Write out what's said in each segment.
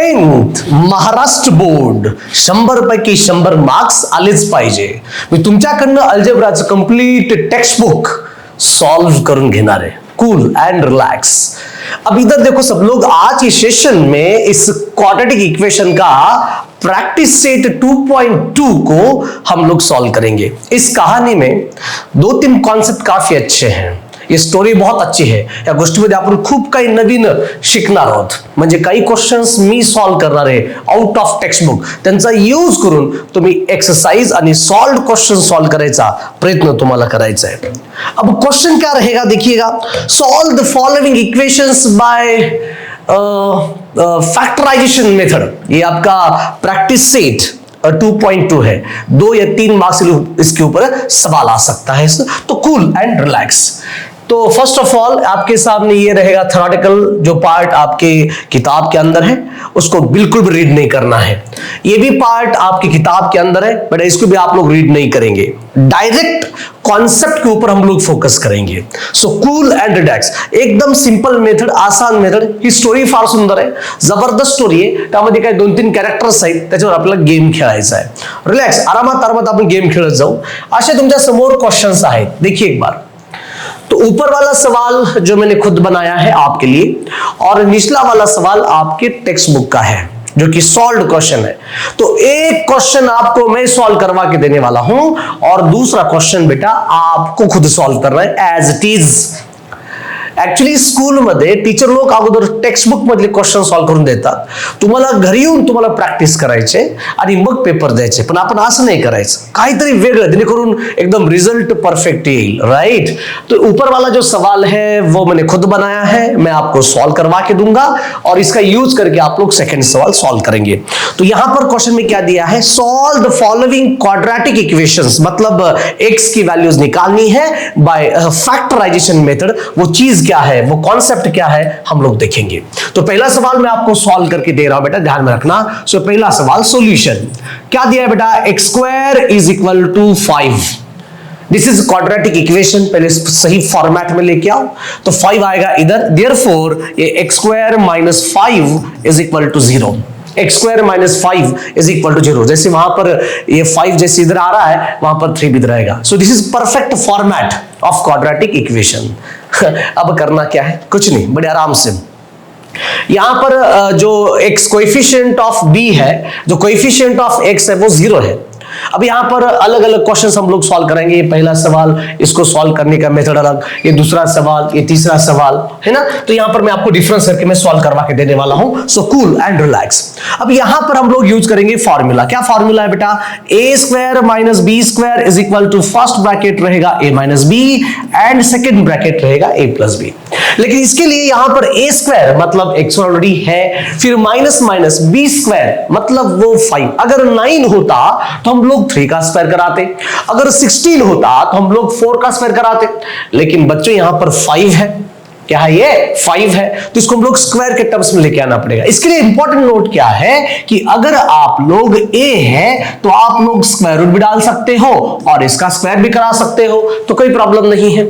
10th Maharashtra board 100पैकी 100 marks आलेच पाहिजे. मी तुमच्याकडनं अल्जेब्राचं कंप्लीट टेक्स्ट बुक सॉल्व करून घेणार है. Cool and relax. अब इधर देखो सब लोग, आज इस सेशन में इस क्वाड्रेटिक इक्वेशन का प्रैक्टिस सेट 2.2 को हम लोग सॉल्व करेंगे. इस कहानी में 2-3 कॉन्सेप्ट काफी अच्छे हैं. ही स्टोरी बहुत अच्छी आहे. या गोष्टीमध्ये आपण खूप काही नवीन शिकणार आहोत. म्हणजे काही क्वेश्चन्स मी सॉल्व करणार आहे आउट ऑफ टेक्स्ट बुक. त्यांचा यूज करून तुम्ही एक्सरसाइज आणि सॉल्व क्वेश्चन सॉल्व करायचा प्रयत्न तुम्हाला करायचा है. अब क्वेश्चन क्या रहेगा देखिएगा. Solve the following equations by factorisation method. ये आपका प्रैक्टिस सेट 2.2 है. 2 या 3 मार्क्स इसके ऊपर सवाल आ सकता है. तो कूल एंड रिलैक्स. तो फर्स्ट ऑफ ऑल आपके सामने ये रहेगा थ्योरेटिकल जो पार्ट आपके किताब के अंदर है, उसको बिल्कुल भी रीड नहीं करना है. ये भी पार्ट आपकी किताब के अंदर है, बट इसको भी आप लोग रीड नहीं करेंगे. डायरेक्ट कॉन्सेप्ट के ऊपर हम लोग फोकस करेंगे. So cool and relax. एकदम सिंपल मेथड, आसान मेथड. ही स्टोरी फार सुंदर आहे, जबरदस्त स्टोरी आहे. त्यामध्ये काही 2-3 कॅरेक्टर्स आहेत, त्याच्यावर आपल्याला गेम खेळायचा आहे. रिलॅक्स, आरामात आपण गेम खेळत जाऊ. असे तुमच्या समोर क्वेश्चंस आहेत. देखिए एक बार. तो ऊपर वाला सवाल जो मैंने खुद बनाया है आपके लिए, और निचला वाला सवाल आपके टेक्स्ट बुक का है जो कि सॉल्व क्वेश्चन है. तो एक क्वेश्चन आपको मैं सॉल्व करवा के देने वाला हूं और दूसरा क्वेश्चन बेटा आपको खुद सॉल्व करना है एज इट इज. ऍक्च्युली स्कूलमध्ये टीचर लोक अगोदर टेक्स्ट बुक मधले क्वेश्चन सॉल्व करून देतात. तुम्हाला घरी येऊन तुम्हाला प्रॅक्टिस करायचे आणि मग पेपर द्यायचे. पण आपण असं नाही करायचं, काहीतरी वेगळं, जेणेकरून एकदम रिजल्ट परफेक्ट येईल. राइट. तो ऊपर वाला जो सवाल है वो मैंने खुद बनाया है, मैं आपको सॉल्व करवा के दूंगा और इसका यूज करके आप लोग सेकंड सवाल सॉल्व करेंगे. तो यहां पर क्वेश्चन में क्या दिया है, solve the following quadratic equations. मतलब एक्स की वैल्यूज निकालनी है बाय फैक्टराइजेशन मेथड. वो चीज क्या है, वो कॉन्सेप्ट क्या है, हम लोग देखेंगे. तो पहला सवाल मैं आपको सॉल्व करके दे रहा हूं बेटा, ध्यान में रखना. सो पहला सवाल सॉल्यूशन क्या दिया है बेटा, x square is equal to 5. This is quadratic equation. पहले सही फॉर्मेट में लेके आओ. तो 5 आएगा इधर. देयरफॉर ये x square minus 5 is equal to 0. X square minus 5 is equal to 0. जैसे वहां पर ये 5 जैसे इधर आ रहा है, वहां पर 3 भी इधर आएगा. So this is perfect format of quadratic equation. अब करना क्या है, कुछ नहीं, बड़े आराम से. यहां पर जो एक्स कोएफिशिएंट ऑफ बी है, जो कोएफिशिएंट ऑफ एक्स है वो 0 है. अब यहां पर अलग अलग क्वेश्चंस हम लोग सॉल्व करेंगे. ये पहला सवाल, इसको सॉल्व करने का मेथड अलग, ये दूसरा सवाल, ये तीसरा सवाल है ना. तो यहां पर मैं आपको डिफरेंस करके मैं सॉल्व करवा के देने वाला हूं. So cool and relax. अब यहां पर हम लोग यूज करेंगे फॉर्मूला. क्या फॉर्मूला है बेटा, A square minus B square is equal to first bracket रहेगा A minus B and second bracket रहेगा ए प्लस बी. लेकिन इसके लिए यहां पर ए स्क्वायर मतलब एक्स ऑलरेडी है, फिर माइनस माइनस बी स्क्वायर मतलब वो 5. अगर 9 होता तो हम लोग 3 का स्क्वायर कराते, अगर 16 होता तो हम लोग 4 का स्क्वायर कराते. लेकिन बच्चों यहां पर 5 है. क्या है, ये 5 है, तो इसको हम लोग स्क्वायर के टर्म्स में लेके आना पड़ेगा. इसके लिए इंपॉर्टेंट नोट क्या है कि अगर आप लोग ए है तो आप लोग स्क्वायर रूट भी डाल सकते हो और इसका स्क्वायर भी करा सकते हो, तो कोई प्रॉब्लम नहीं है.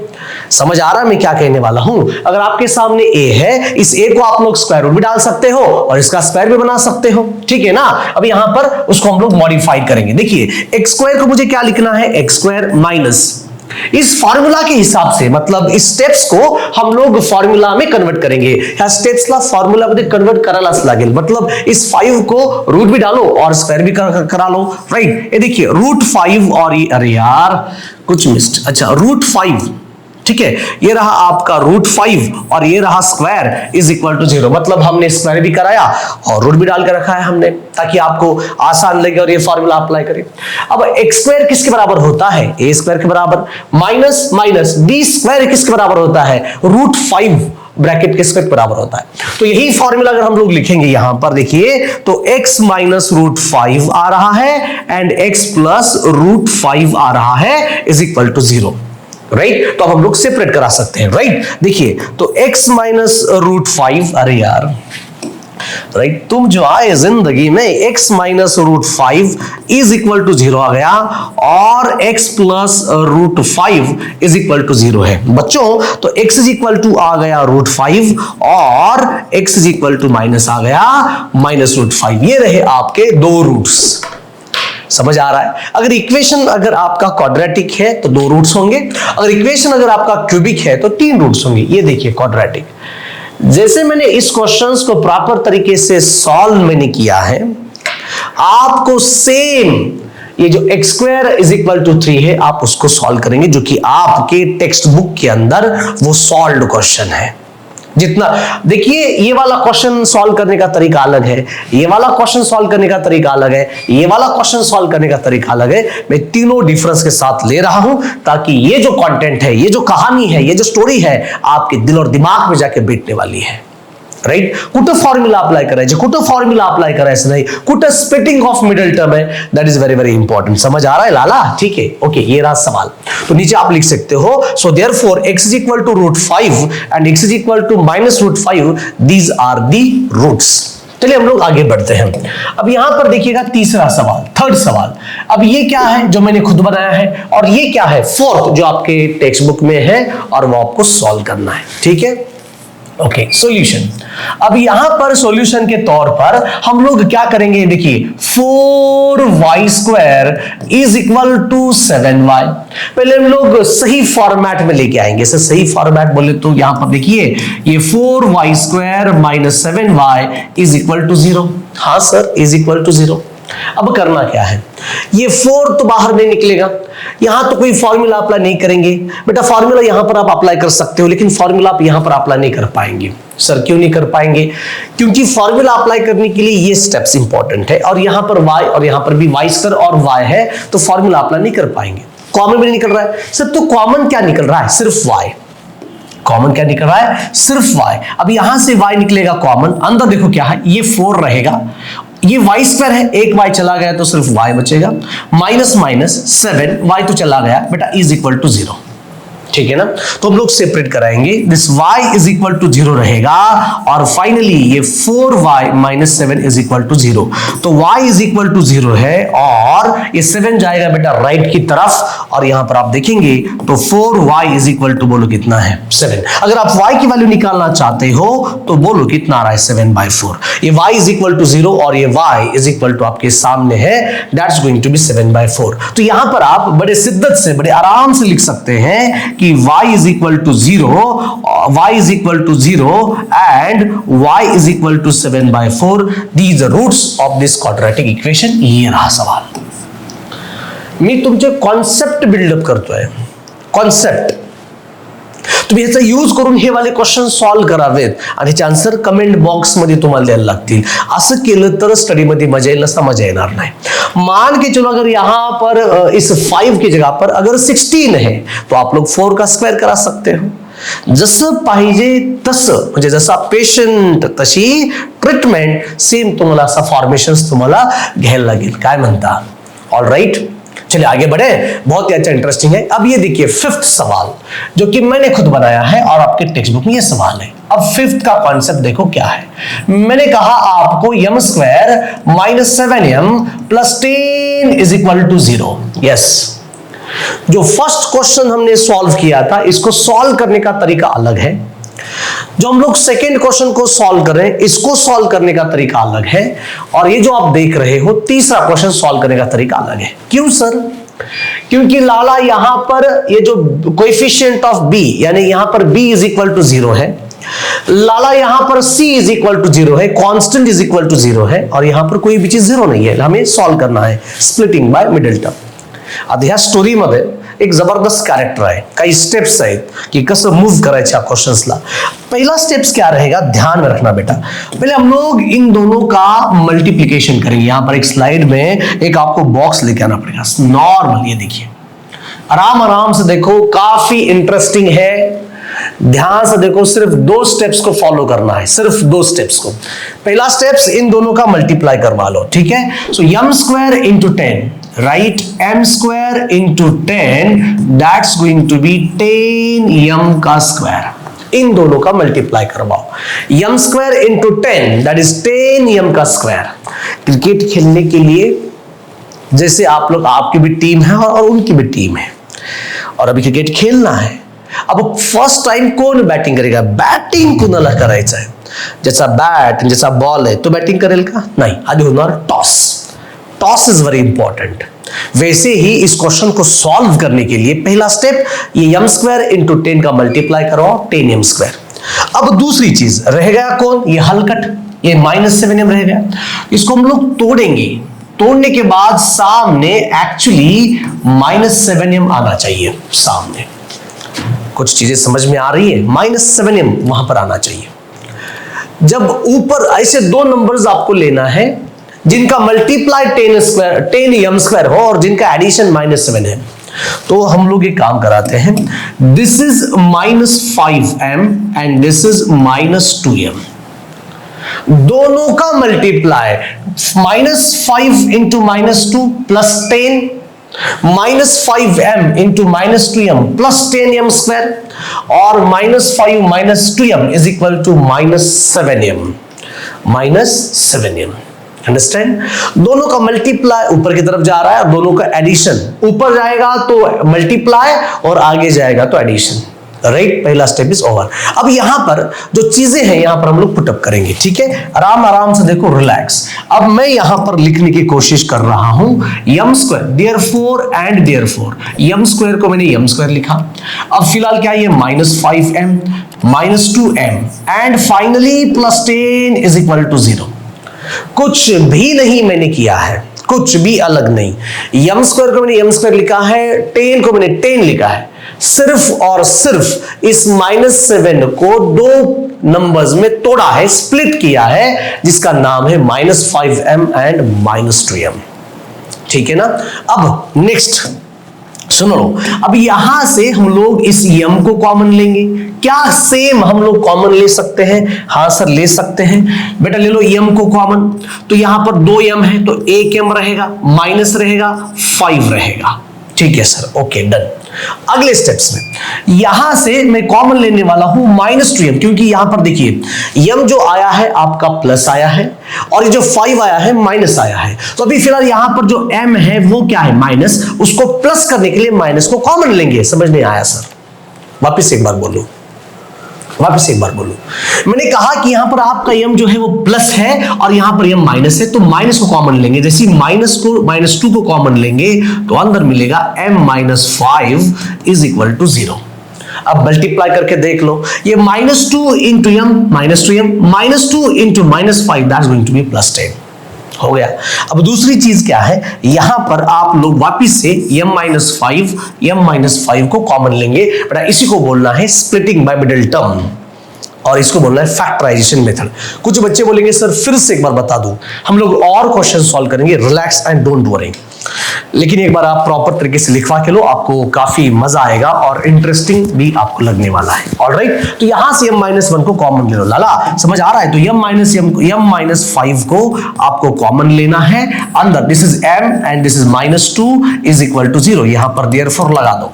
समझ आ रहा है मैं क्या कहने वाला हूं. अगर आपके सामने ए है, इस ए को आप लोग स्क्वायर रूट भी डाल सकते हो और इसका स्क्वायर भी बना सकते हो. ठीक है ना. अब यहां पर उसको हम लोग मॉडिफाई करेंगे. देखिए एक्स स्क्वायर को मुझे क्या लिखना है, एक्स स्क्वायर माइनस इस फॉर्मूला के हिसाब से, मतलब इस स्टेप्स को हम लोग फॉर्मूला में कन्वर्ट करेंगे. या स्टेप्सला फॉर्मूला मध्ये कन्वर्ट करायलाच लागेल. मतलब इस 5 को रूट भी डालो और स्क्वायर भी करा लो. राइट. ये देखिए रूट 5 और ये, अरे यार कुछ मिस्ड. अच्छा रूट 5, ठीक है, ये रहा आपका रूट 5 और ये रहा स्क्वायर इज इक्वल टू 0. मतलब हमने स्क्वायर भी कराया और रूट भी डाल के रखा है हमने, ताकि आपको आसान लगे और ये फॉर्मूला अप्लाई करें. अब एक्स स्क्वायर किसके बराबर होता है, ए स्क्वायर के बराबर, माइनस माइनस बी स्क्वायर किसके बराबर होता है, रूट 5 ब्रैकेट के स्क्वायर बराबर होता है. तो यही फॉर्मूला अगर हम लोग लिखेंगे यहां पर देखिए, तो x माइनस रूट 5 आ रहा है एंड x प्लस रूट 5 आ रहा है इज इक्वल टू 0. राइट. तो अब हम लोग सेपरेट करा सकते हैं. राइट. देखिए तो x माइनस रूट 5, अरे यार राइट। तुम जो आए जिंदगी में x minus root 5 is equal to 0 आ गया और x plus root 5 is equal to 0 है बच्चों। तो x इज इक्वल टू आ गया रूट 5 और x is equal to minus आ गया माइनस रूट 5। ये रहे आपके दो रूट्स। समझ आ रहा है? अगर इक्वेशन अगर आपका क्वाड्रेटिक है तो दो रूट्स होंगे, अगर इक्वेशन अगर आपका क्यूबिक है तो तीन रूट्स होंगे। ये देखिए क्वाड्रेटिक। जैसे मैंने इस क्वेश्चंस को प्रॉपर तरीके से सॉल्व मैंने किया है, आपको सेम ये जो x square is equal to 3 है आप उसको सॉल्व करेंगे, जो कि आपके टेक्स्ट बुक के अंदर वो सॉल्व्ड क्वेश्चन है। जितना देखिए, ये वाला क्वेश्चन सॉल्व करने का तरीका अलग है, ये वाला क्वेश्चन सॉल्व करने का तरीका अलग है, ये वाला क्वेश्चन सॉल्व करने का तरीका अलग है। मैं तीनों डिफरेंस के साथ ले रहा हूं ताकि ये जो कंटेंट है, ये जो कहानी है, ये जो स्टोरी है आपके दिल और दिमाग में जाके बैठने वाली है। राइट। कुछ फॉर्मूला अप्लाई करायचे, कुछ फॉर्मूला अप्लाई करायचं नाही, कुछ स्प्लिटिंग ऑफ मिडिल टर्म है, that is very very important. समझ आ रहा है लाला? ठीक है, ओके। ये रहा सवाल। तो नीचे आप लिख सकते हो, so therefore x is equal to root 5 and x is equal to minus root 5, these are the roots. चलिए हम लोग आगे बढ़ते हैं। अब यहां पर देखिएगा तीसरा सवाल, थर्ड सवाल। अब ये क्या है जो मैंने खुद बनाया है, और ये क्या है फोर्थ जो आपके टेक्स्ट बुक में है, और वो आपको सॉल्व करना है। ठीक है, ओके। सॉल्यूशन। अब यहां पर सॉल्यूशन के तौर पर हम लोग क्या करेंगे, देखिए 4y square is equal to 7y। पहले हम लोग सही फॉर्मेट में लेके आएंगे। सही फॉर्मेट बोले तो यहां पर देखिए ये 4y square minus 7y is equal to 0। हाँ सर, इज इक्वल टू 0। अब करना क्या है, ये 4 तो बाहर नहीं निकलेगा, यहां तो कोई फॉर्मूला अप्लाई नहीं करेंगे। बेटा फॉर्मूला यहां पर आप अप्लाई कर सकते हो, लेकिन फॉर्मूला आप यहां पर अप्लाई नहीं कर पाएंगे। सर क्यों नहीं कर पाएंगे? क्योंकि फॉर्मूला अप्लाई करने के लिए ये स्टेप्स इंपॉर्टेंट है, और यहां पर y और यहां पर भी y स्क्वायर और y है, तो फॉर्मूला अप्लाई नहीं कर पाएंगे। कॉमन भी नहीं निकल रहा है सर, तो कॉमन क्या निकल रहा है? सिर्फ y। कॉमन क्या निकल रहा है? सिर्फ y। अब यहां से y निकलेगा कॉमन, अंदर देखो क्या है, ये 4 रहेगा, ये y स्क्वायर है, एक y चला गया तो सिर्फ y बचेगा, माइनस माइनस 7y तो चला गया बेटा, इज इक्वल टू 0। ठीक है ना? तो हम लोग सेपरेट कराएंगे, this y is equal to 0 रहेगा, और फाइनली ये 4y minus 7 is equal to 0। तो y इज इक्वल टू 0 है, और ये 7 जाएगा बेटा राइट की तरफ, और यहां पर आप देखेंगे तो 4y इज इक्वल टू बोलो कितना है? 7। अगर आप y की वैल्यू निकालना चाहते हो तो बोलो कितना आ रहा है? 7/4। ये y इज इक्वल टू 0 और ये y इज इक्वल टू आपके सामने है, दैट्स गोइंग टू बी 7/4। तो यहां पर आप बड़े शिद्दत से, बड़े आराम से लिख सकते हैं कि y is equal to 0, y is equal to 0 and y is equal to 7/4. These are roots of this quadratic equation. ये रहा सवाल। मी तुमचे कॉन्सेप्ट बिल्डअप करतोय, कॉन्सेप्ट तुम्ही याचा यूज करून हे वाले क्वेश्चन सॉल्व करावेत, आणि त्याचे आन्सर कमेंट बॉक्स मध्ये तुम्हाला द्यायला लागतील। असं केलं तर स्टडी मध्ये मजा येईल, नसता मजा येणार नाही। मान के चलो अगर यहां पर इस 5 की जगह पर अगर 16 है तो आप लोग 4 का स्क्वायर करा सकते हो। जसं पाहिजे तसं, म्हणजे जसा पेशंट तशी ट्रीटमेंट, सेम तुम्हाला असा फॉर्मेशंस तुम्हाला घ्यायला लागेल। काय म्हणता? ऑल राइट, चलिए आगे बढ़े, बहुत ही अच्छा इंटरेस्टिंग है। अब ये देखिए फिफ्थ सवाल जो कि मैंने खुद बनाया है और आपके टेक्स्ट बुक में ये सवाल है। अब फिफ्थ का कॉन्सेप्ट देखो क्या है। मैंने कहा आपको m square minus 7m plus 10 is equal to 0। Yes, जो फर्स्ट क्वेश्चन हमने सॉल्व किया था, इसको सॉल्व करने का तरीका अलग है। जो हम लोग सेकेंड क्वेश्चन को सॉल्व कर रहे हैं, इसको सॉल्व करने का तरीका अलग है, और ये जो आप देख रहे हो तीसरा क्वेश्चन सॉल्व करने का तरीका अलग है। क्यों सर? क्योंकि लाला यहां पर ये जो कोएफिशिएंट ऑफ b, यानी यहां पर b इज इक्वल टू 0 है, लाला यहां पर c इज इक्वल टू 0 है, कांस्टेंट इज इक्वल टू 0 है, और यहां पर कोई भी चीज 0 नहीं है। हमें सॉल्व करना है स्प्लिटिंग बाय मिडल टर्म। आता ह्या स्टोरी मध्ये एक जबरदस्त कैरेक्टर आहे, काही स्टेप्स आहेत की कसं मूव करायच्या क्वेश्चंसला। पहला स्टेप्स क्या रहेगा, ध्यान में रखना बेटा। पहले हम लोग इन दोनों का मल्टीप्लिकेशन करेंगे। यहां पर एक स्लाइड में एक आपको बॉक्स लेके आना पड़ेगा, नॉर्मल। ये देखिए, आराम आराम से देखो, काफी इंटरेस्टिंग है। ध्यान से देखो, सिर्फ 2 स्टेप्स को फॉलो करना है, सिर्फ 2 स्टेप्स को। पहला स्टेप्स इन दोनों का मल्टीप्लाई करवा लो, ठीक है। So m square into 10, right, m square into 10, that's going to be 10m का स्क्वायर इन दोनों का मल्टीप्लाई करवाओ। m square into 10 that is 10m का स्क्वायर। क्रिकेट खेलने के लिए जैसे आप लोग, आपकी भी टीम है और उनकी भी टीम है, और अभी क्रिकेट खेलना है। अब फर्स्ट टाइम कौन बैटिंग करेगा? बैटिंग कुणाला करायचं आहे? ज्याचा बॅट, ज्याचा बॉल आहे तो बैटिंग करेल का? नाही, आधी होणार toss. Toss is very important. वैसे ही इस क्वेश्चन को सॉल्व करने के लिए पहला स्टेप, ये m स्क्वायर इंटू 10 का मल्टीप्लाई करो 10m स्क्वायर। अब दूसरी चीज रह गया कौन? ये हलकट, ये -7m रह गया। इसको हम लोग तोड़ेंगे, तोड़ने के बाद सामने एक्चुअली -7m आना चाहिए। सामने कुछ चीजें समझ में आ रही है? -7m वहां पर आना चाहिए। जब ऊपर ऐसे दो नंबर्स आपको लेना है जिनका मल्टीप्लाई 10m स्क्वायर हो और जिनका एडिशन -7 है, तो हम लोग ये काम कराते हैं। This is -5m and this is -2m। दोनों का multiply -5 into -2 plus 10, -5m into -2m plus 10m square, और -5 -2m is equal to -7m। Understand? दोनों का मल्टीप्लाई ऊपर की तरफ जा रहा है, दोनों का एडिशन ऊपर जाएगा तो मल्टीप्लाई और आगे जाएगा तो एडिशन। राइट, पहला स्टेप इज ओवर। अब यहां पर जो चीजें हैं यहां पर हम लोग पुटअप करेंगे, ठीक है? आराम आराम से देखो, रिलैक्स। अब मैं यहां पर लिखने की कोशिश कर रहा हूं m square, therefore and therefore m square को मैंने m स्क्वायर लिखा। अब फिलहाल क्या है? -5m -2m and finally +10 is equal to 0। कुछ भी नहीं मैंने किया है, कुछ भी अलग नहीं। m स्क्वायर को मैंने m स्क्वायर लिखा है, 10 को मैंने 10 लिखा है। सिर्फ और सिर्फ इस -7 को दो नंबर्स में तोड़ा है, स्प्लिट किया है, जिसका नाम है -5m एंड -2m। ठीक है ना? अब नेक्स्ट सुनो लो, अब यहां से हम लोग इस m को कॉमन लेंगे। क्या सेम हम लोग कॉमन ले सकते हैं? हाँ सर, ले सकते हैं। बेटा ले लो m को कॉमन, तो यहां पर 2m है तो 1m रहेगा, माइनस रहेगा, 5 रहेगा। ठीक है सर, ओके डन। अगले स्टेप्स में यहां से मैं कॉमन लेने वाला हूं -2m, क्योंकि यहां पर देखिए m जो आया है आपका प्लस आया है और ये जो 5 आया है माइनस आया है। तो अभी फिलहाल यहां पर जो m है वो क्या है? माइनस। उसको प्लस करने के लिए माइनस को कॉमन लेंगे। समझ नहीं आया सर? वापिस एक बार बोलो, वापिस एक बार बोलो। मैंने कहा कि यहां पर आपका m जो है वो प्लस है और यहां पर m माइनस है, तो माइनस को कॉमन लेंगे। जैसे माइनस को -2 को कॉमन लेंगे तो अंदर मिलेगा m-5 इज इक्वल टू 0। अब मल्टीप्लाई करके देख लो, ये -2 into m -2m -2 into -5 that's going to be +10 हो गया। अब दूसरी चीज क्या है? यहां पर आप लोग वापिस से m-5 को कॉमन लेंगे। बेटा इसी को बोलना है स्प्लिटिंग बाय मिडिल टर्म, और इसको बोलना है फैक्टराइजेशन मेथड। कुछ बच्चे बोलेंगे सर फिर से एक बार बता दूं, हम लोग और क्वेश्चन सॉल्व करेंगे, रिलैक्स एंड डोंट वरी। लेकिन एक बार आप प्रॉपर तरीके से लिखवा के लो, आपको काफी मजा आएगा और इंटरेस्टिंग भी आपको लगने वाला है। ऑलराइट, तो यहां से m-1 को कॉमन ले लो। लाला समझ आ रहा है? तो m-5 को आपको कॉमन लेना है अंदर। This is m and this is -2 is equal to 0। यहां पर देयरफॉर लगा दो।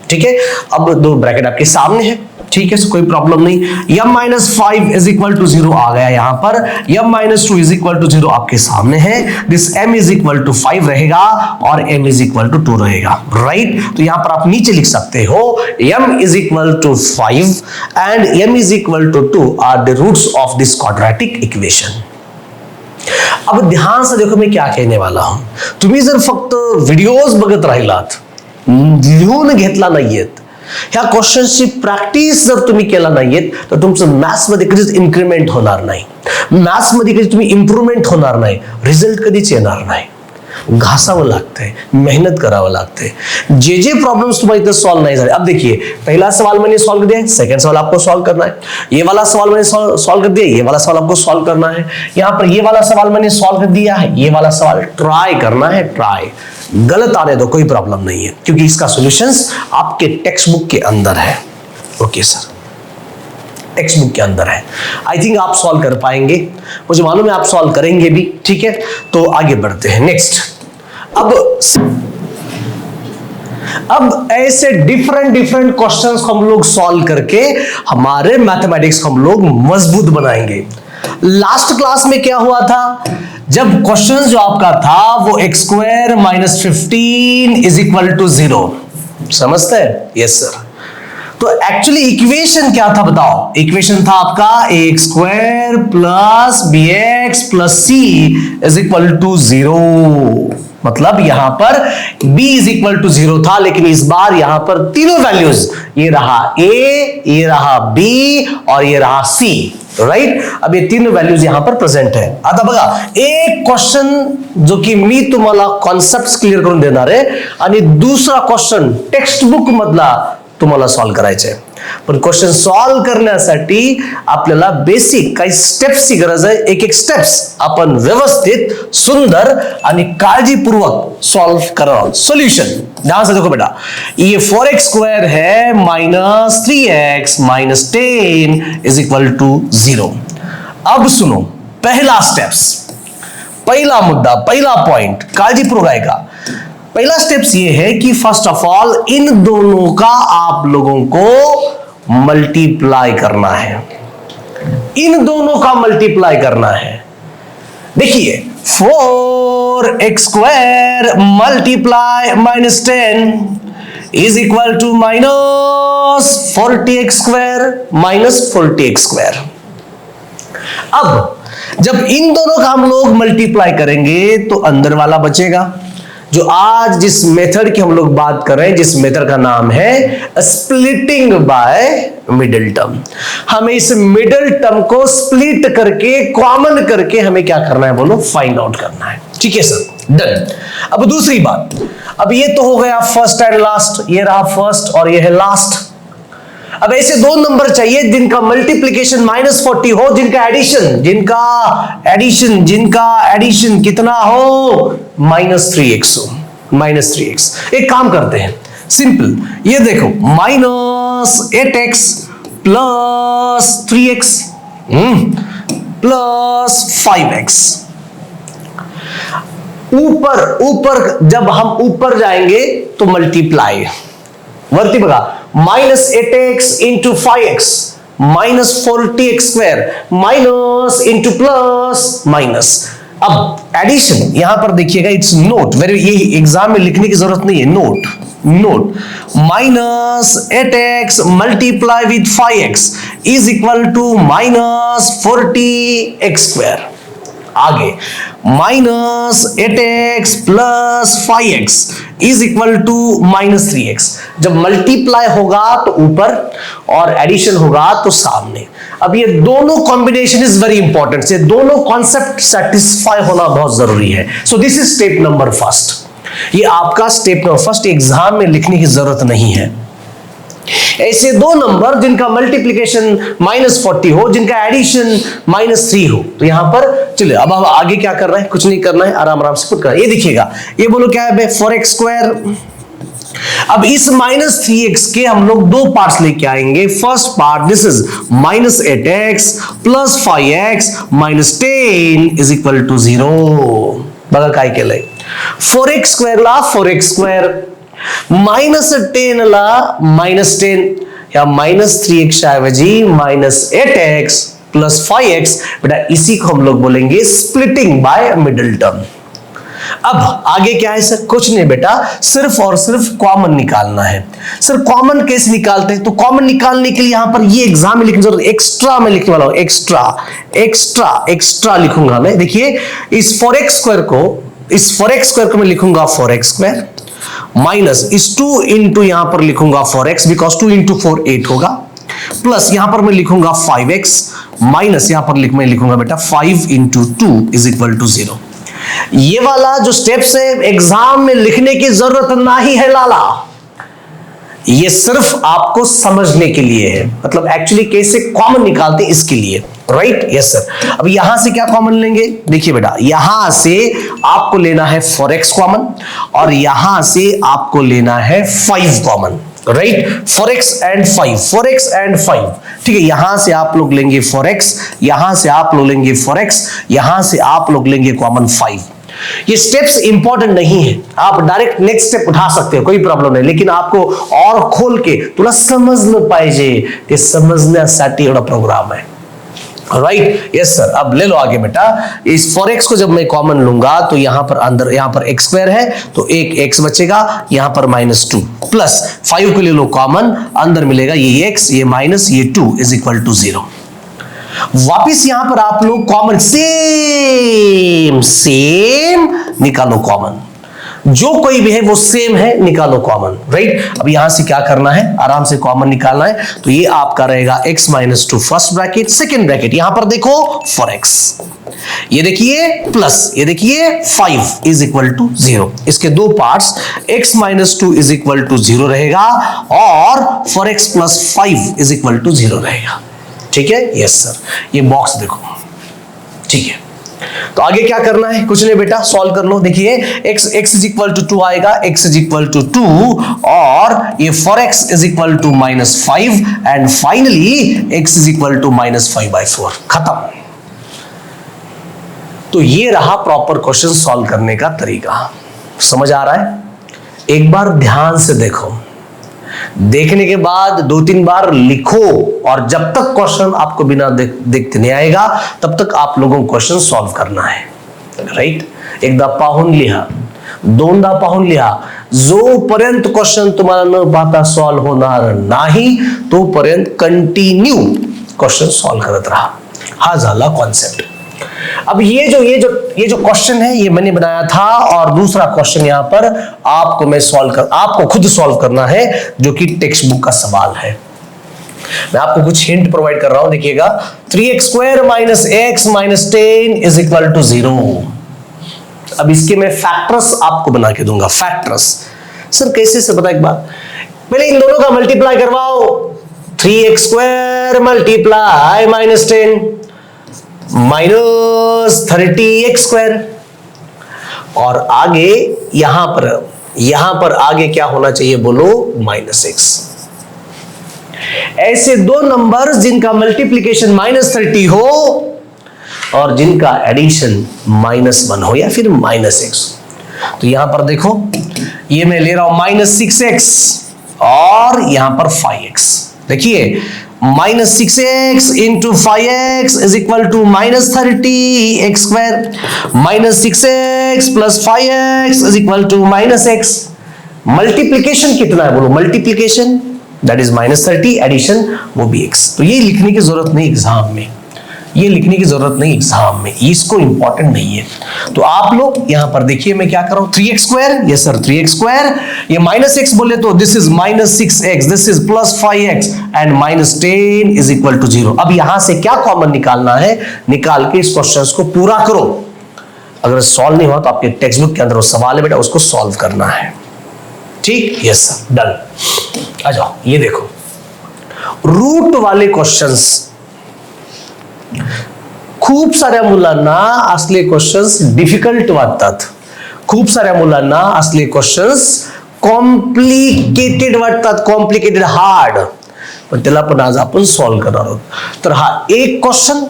ठीक है, अब दो ब्रैकेट आपके सामने है। ठीक है, कोई प्रॉब्लम नहीं। m-5 इज इक्वल टू 0 आ गया यहां पर, m-2 इज इक्वल टू 0 आपके सामने है। This m is equal to 5 रहेगा और m इज इक्वल टू 2 रहेगा। राइट, तो यहां पर आप नीचे लिख सकते हो m is equal to 5 and m is equal to 2 are the roots of this quadratic equation. अब ध्यान से देखो मैं क्या कहने वाला हूं। तुम्ही जर फक्त व्हिडिओज बघत राहिलात, लिहून घेतला नाहीयेत, ह्या क्वेश्चनची प्रॅक्टिस जर तुम्ही केला नाहीयेत, तर तुमचं मॅथ्स मध्ये कधीच इन्क्रीमेंट होणार नाही, मॅथ्स मध्ये कधी तुम्ही इम्प्रूव्हमेंट होणार नाही, रिझल्ट कधीच येणार नाही। घासावं लागतंय, मेहनत करावं लागतंय। जे प्रॉब्लम्स तुम्हारे इधर सॉल्व नहीं झाले, अब देखिए पहला सवाल मैंने सॉल्व कर दिया, सेकंड सवाल आपको सॉल्व करना है। ये वाला सवाल मैंने सॉल्व कर दिया, ये वाला सवाल आपको सॉल्व करना है। यहाँ पर ये वाला सवाल मैंने सॉल्व कर दिया है, ये वाला सवाल ट्राई करना है। ट्राई गलत आने दो, कोई प्रॉब्लम नहीं है, क्योंकि इसका सॉल्यूशंस आपके टेक्स्ट बुक के अंदर है। ओके सर, टेक्स्ट बुक के अंदर है। आई थिंक आप सॉल्व कर पाएंगे, मुझे मालूम है आप सॉल्व करेंगे भी। ठीक है, तो आगे बढ़ते हैं नेक्स्ट। अब अब ऐसे डिफरेंट डिफरेंट क्वेश्चंस को हम लोग सॉल्व करके हमारे मैथमेटिक्स को हम लोग मजबूत बनाएंगे। लास्ट क्लास में क्या हुआ था, जब क्वेश्चन जो आपका था वो x square minus 15 is equal to 0, समझते हैं? Yes sir. तो एक्चुअली इक्वेशन क्या था बताओ? इक्वेशन था आपका x square plus b x plus c is equal to 0। मतलब यहां पर b इज इक्वल टू 0 था, लेकिन इस बार यहां पर तीनों वैल्यूज, ये रहा a, ये रहा b और ये रहा c, राइट? अब ये तीनों वैल्यूज यहां पर प्रेजेंट है। आता बघा एक क्वेश्चन जो की मी तुम्हाला कॉन्सेप्ट्स क्लिअर करून देणार आहे आणि दुसरा क्वेश्चन टेक्स्ट बुक मधला तुम्हाला सॉल्व करायचे आहे। पण क्वेश्चन सॉल्व करण्यासाठी आपल्याला बेसिक काही स्टेप्सची गरज आहे। एक एक स्टेप्स आपण व्यवस्थित, सुंदर आणि काळजीपूर्वक सॉल्व करना। सॉल्यूशन ध्यान से देखो बेटा, ये 4x स्क्वायर है minus 3x minus 10 is equal to 0। अब सुनो पहला स्टेप्स, पहला मुद्दा, पहला पॉइंट काळजीपूर्वक आएगा। पहला स्टेप्स ये है कि फर्स्ट ऑफ ऑल इन दोनों का आप लोगों को मल्टीप्लाई करना है, इन दोनों का मल्टीप्लाई करना है। देखिए 4x square multiply minus 10 is equal to minus 40x square minus 40x square. अब जब इन दोनों का हम लोग मल्टीप्लाई करेंगे तो अंदर वाला बचेगा, जो आज जिस मेथड की हम लोग बात कर रहे हैं, जिस मेथड का नाम है स्प्लिटिंग बाय मिडिल टर्म। हमें इस मिडिल टर्म को स्प्लिट करके, कॉमन करके हमें क्या करना है बोलो? फाइंड आउट करना है। ठीक है सर, डन। अब दूसरी बात, अब ये तो हो गया फर्स्ट एंड लास्ट, ये रहा फर्स्ट और ये है लास्ट। अब ऐसे दो नंबर चाहिए जिनका मल्टीप्लिकेशन -40 हो, जिनका एडिशन कितना हो? -3x हो, -3x। एक काम करते हैं सिंपल, ये देखो -8x plus 3x plus 5x। ऊपर जब हम ऊपर जाएंगे तो मल्टीप्लाई वरती बघा, -8x into 5x minus 40x square minus into plus minus. अब एडिशन यहां पर देखिएगा, इट्स नोट वेरी, ये एग्जाम में लिखने की जरूरत नहीं है, note -8x multiply with 5x is equal to minus 40x square. आगे -8x plus 5x is equal to -3x। जब मल्टीप्लाई होगा तो ऊपर और एडिशन होगा तो सामने। अब ये दोनों कॉम्बिनेशन इज वेरी इंपॉर्टेंट, ये दोनों कॉन्सेप्ट सेटिस्फाई होना बहुत जरूरी है। So this is step number first. ये आपका स्टेप नंबर फर्स्ट, एग्जाम में लिखने की जरूरत नहीं है। ऐसे दो नंबर जिनका मल्टीप्लिकेशन -40 हो, जिनका एडिशन -3 हो, तो यहां पर चलिए अब हम आगे क्या कर रहे हैं? कुछ नहीं करना है, आराम आराम से पुट करना है। ये देखिएगा, ये बोलो क्या है? 4x square. अब इस -3x के हम लोग दो पार्ट्स लेके आएंगे। First part this is -8x plus 5x minus 10 is equal to 0। बघा काय केलंय, 4x स्क्वायर ला 4x स्क्वायर, -10 ला -10, या -3x ऐवजी -8x प्लस 5x। बेटा इसी को हम लोग बोलेंगे स्प्लिटिंग बाय मिडिल टर्म। अब आगे क्या है सर? कुछ नहीं बेटा, सिर्फ और सिर्फ कॉमन निकालना है। सर कॉमन कैसे निकालते हैं? तो कॉमन निकालने के लिए यहां पर ये एग्जाम में लिखने जरूरत, एक्स्ट्रा में लिखने वाला हूं, एक्स्ट्रा लिखूंगा मैं। देखिए इस 4x स्क्वायर को मैं लिखूंगा 4x स्क्वायर माइनस इस 2 इंटू यहां पर लिखूंगा 4x, बिकॉज 2 इंटू 4 8 होगा, प्लस यहां पर मैं लिखूंगा 5x माइनस यहां पर मैं लिखूंगा बेटा 5 इंटू 2 इज इक्वल टू 0। ये वाला जो स्टेप्स है एग्जाम में लिखने की जरूरत नहीं है लाला, ये सिर्फ आपको समझने के लिए है, मतलब एक्चुअली कैसे कॉमन निकालते हैं इसके लिए, राइट? Yes sir. अब यहां से क्या कॉमन लेंगे? देखिए बेटा यहां से आपको लेना है 4x कॉमन और यहां से आपको लेना है 5 कॉमन, राइट? 4x एंड 5, ठीक है। यहां से आप लोग लेंगे 4x, यहां से आप लोग लेंगे 4x, यहां से आप लोग लेंगे कॉमन 5। ये स्टेप्स इंपॉर्टेंट नहीं है, आप डायरेक्ट नेक्स्ट स्टेप उठा सकते हो, कोई प्रॉब्लम नहीं, लेकिन आपको और खोल के तुला समजलं पाहिजे, ते समजण्यासाठी एवढा प्रोग्राम है। Right, yes sir. अब ले लो आगे बेटा, इस फॉर एक्स को जब मैं कॉमन लूंगा तो यहां पर अंदर, यहां पर एक्स स्क्वायर है तो एक एक्स बचेगा, यहां पर -2 प्लस 5 को ले लो कॉमन, अंदर मिलेगा ये एक्स, ये माइनस, ये 2 इज इक्वल टू 0। वापिस यहां पर आप लोग कॉमन सेम निकालो, कॉमन जो कोई भी है वो सेम है, निकालो कॉमन। राइट, अब यहां से क्या करना है, आराम से कॉमन निकालना है, तो ये आपका रहेगा x minus 2 first bracket, second bracket यहां पर देखो फॉर x, ये देखिए प्लस, ये देखिए 5 इज इक्वल टू 0। इसके दो parts, x minus 2 is equal to 0 रहेगा और for x plus 5 is equal to 0 रहेगा। ठीक है, यस सर। ये बॉक्स देखो, ठीक है, तो आगे क्या करना है, कुछ नहीं बेटा, सॉल्व कर लो। देखिए x इज इक्वल टू 2 आएगा, x इज इक्वल टू 2 और ये for x is equal to -5 and finally x is equal to -5/4। खत्म। तो ये रहा प्रॉपर क्वेश्चन सॉल्व करने का तरीका। समझ आ रहा है? एक बार ध्यान से देखो, देखने के बाद 2-3 बार लिखो, और जब तक क्वेश्चन आपको बिना देखते नहीं आएगा तब तक आप लोगों को क्वेश्चन सॉल्व करना है। राइट, एकदा पाहून लिहा, दोनदा पाहून लिहा, जोपर्यंत क्वेश्चन तुम्हाला न पाहता सॉल्व होणार नाही तोपर्यंत कंटिन्यू क्वेश्चन सॉल्व करत रहा। हा झाला कॉन्सेप्ट। अब ये जो क्वेश्चन है ये मैंने बनाया था, और दूसरा क्वेश्चन यहां पर आपको खुद सॉल्व करना है, जो कि टेक्स्ट बुक का सवाल है। मैं आपको कुछ हिंट प्रोवाइड कर रहा हूं, देखिएगा 3x² minus x minus 10 is equal to 0। अब इसके मैं फैक्टर्स आपको बना के दूंगा। फैक्टर्स सर कैसे से बता, एक बार पहले इन दोनों का मल्टीप्लाई करवाओ। 3x² मल्टीप्लाई -10 -30x², और आगे यहां पर आगे क्या होना चाहिए बोलो, -x। ऐसे दो नंबर्स जिनका मल्टीप्लिकेशन -30 हो और जिनका एडिशन -1 हो या फिर -x। तो यहां पर देखो, ये मैं ले रहा हूं -6x और यहां पर 5x। देखिए -6x into 5x is equal to -30x², -6x plus 5x is equal to -x। Multiplication कितना है बोलो, मल्टीप्लीकेशन दैट इज -30, एडिशन वो भी x। तो ये लिखने की जरूरत नहीं एग्जाम में, ये लिखने की जरूरत नहीं एग्जाम में, इसको इंपॉर्टेंट नहीं है। तो आप लोग यहां पर देखिए मैं क्या कर रहा हूं, 3x², यस सर 3x², ये -x बोले तो this is -6x, this is +5x and -10 is equal to 0। अब यहां से क्या कॉमन निकालना है, निकाल के इस क्वेश्चन को पूरा करो। अगर सॉल्व नहीं हुआ तो आपके टेक्स्ट बुक के अंदर वो सवाल है बेटा, उसको सॉल्व करना है। ठीक, यस सर, डन। आ जाओ, ये देखो रूट वाले क्वेश्चंस, खूप साऱ्या मुलांना असले क्वेश्चंस डिफिकल्ट वाटतात, खूप साऱ्या मुलांना असले क्वेश्चंस कॉम्प्लिकेटेड वाटतात, कॉम्प्लिकेटेड हार्ड, पण त्याला पण आज आपण सॉल्व करणार आहोत। तर हा एक क्वेश्चन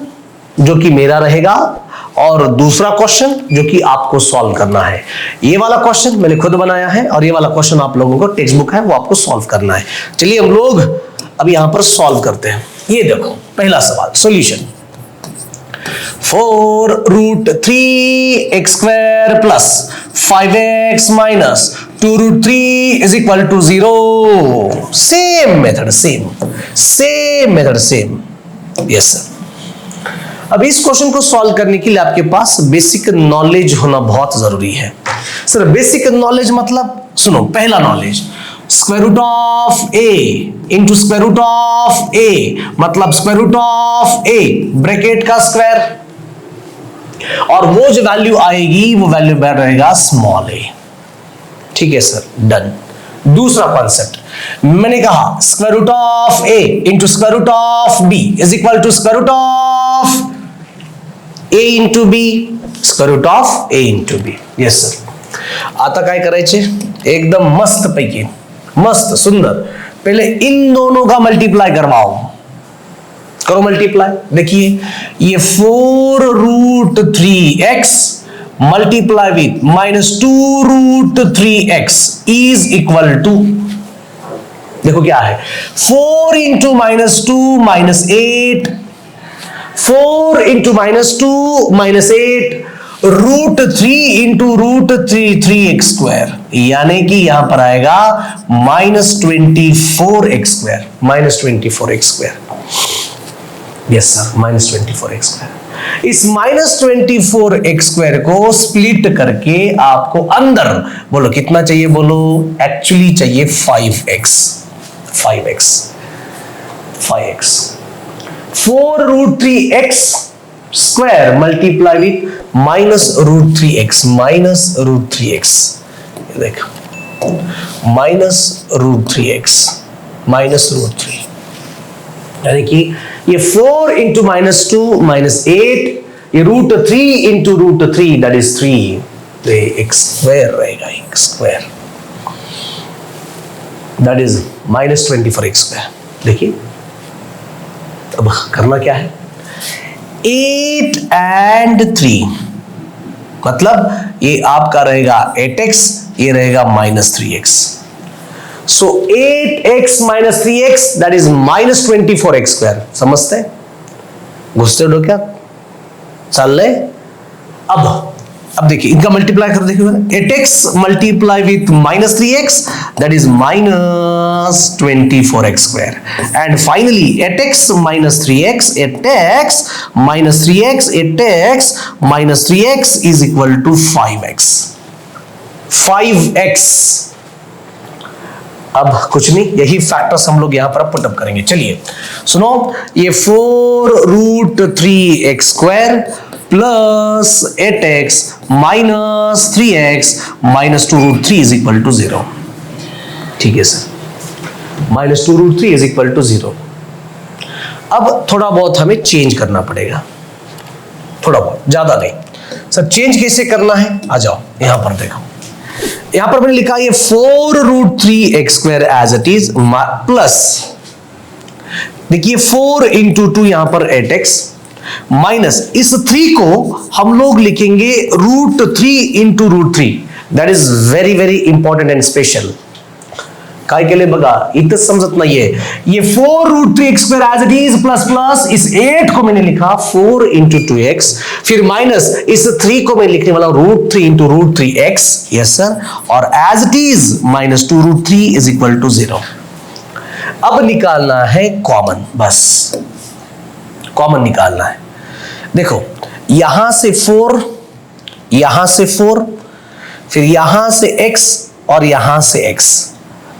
जो कि मेरा रहेगा और दूसरा क्वेश्चन जो कि आपको सॉल्व करना है। ये वाला क्वेश्चन मैंने खुद बनाया है और ये वाला क्वेश्चन आप लोगों को टेक्स्ट बुक है वो आपको सॉल्व करना है। चलिए हम लोग अब यहां पर सॉल्व करते हैं। ये देखो पहला सवाल, solution 4√3x² plus 5x minus 2√3 is equal to 0। Same method, same method, same. Yes sir. अब इस क्वेश्चन को सॉल्व करने के लिए आपके पास बेसिक नॉलेज होना बहुत जरूरी है। सर बेसिक नॉलेज मतलब, सुनो, पहला knowledge square root of A into square root of A मतलब square root of A bracket का स्क्वायर, और वो जो वैल्यू आएगी वो वैल्यू रहेगा स्मॉल ए। ठीक है सर, डन। दूसरा कॉन्सेप्ट मैंने कहा square root of A into square root of b is equal to square root of A into b, square root of A into b. Yes sir. आता काय करायचे, एकदम मस्त पैकी, मस्त सुंदर, पहले इन दोनों का मल्टीप्लाई करवाओ, करो मल्टीप्लाई। देखिए ये 4√3x multiply with -2√3x is equal to, देखो क्या है, 4 into -2 -8, 4 into -2 -8 √3 into √3 3x square, यानी कि यहां पर आएगा -24x square, -24x square. Yes sir, -24x square. इस -24x स्क्वायर को स्प्लिट करके आपको अंदर बोलो कितना चाहिए, बोलो एक्चुअली चाहिए 5x 4√3x square multiply with -√3x, देखो -√3x, -√3, यानी कि ये 4 इंटू -2 -8, ये √3 इंटू √3 दैट इज 3, तो एक स्क्वायर रहेगा, एक square that is -24x square. देखिए अब करना क्या है, 8 and 3, मतलब ये आपका रहेगा 8x, ये रहेगा -3x, so 8x - 3x that is -24x square. समझते हैं, घुसते हो क्या, चल रहे। अब देखिए इनका मल्टीप्लाई कर, देखिए 8x multiply with -3x that is -24x square, and finally 8x - 3x, 8x - 3x, 8x - 3x is equal to 5x। अब कुछ नहीं, यही फैक्टर्स हम लोग यहां पर पुटअप करेंगे। चलिए सुनो, ये 4√3x square plus 8x minus 3x minus 2√3 is equal to 0। ठीक है सर, -2√3 इज इक्वल टू 0। अब थोड़ा बहुत हमें चेंज करना पड़ेगा, थोड़ा बहुत, ज्यादा नहीं। सर चेंज कैसे करना है, आ जाओ यहां पर देखो, यहां पर मैंने लिखा ये 4√3x square as it is plus, देखिए 4 इंटू 2 यहां पर 8x माइनस इस 3 को हम लोग लिखेंगे √3 into √3, that is very very important and special. काय के लिए बघा, इथं समजत नाहीये, ये 4√3x square as it is plus plus इस 8 को मैंने लिखा 4 इंटू 2x, फिर माइनस इस 3 को मैं लिखने वाला √3 इंटू √3x, यस सर, और as it is -2√3 is equal to 0। अब निकालना है कॉमन, बस कॉमन निकालना है। देखो यहां से 4, यहां से 4, फिर यहां से x और यहां से x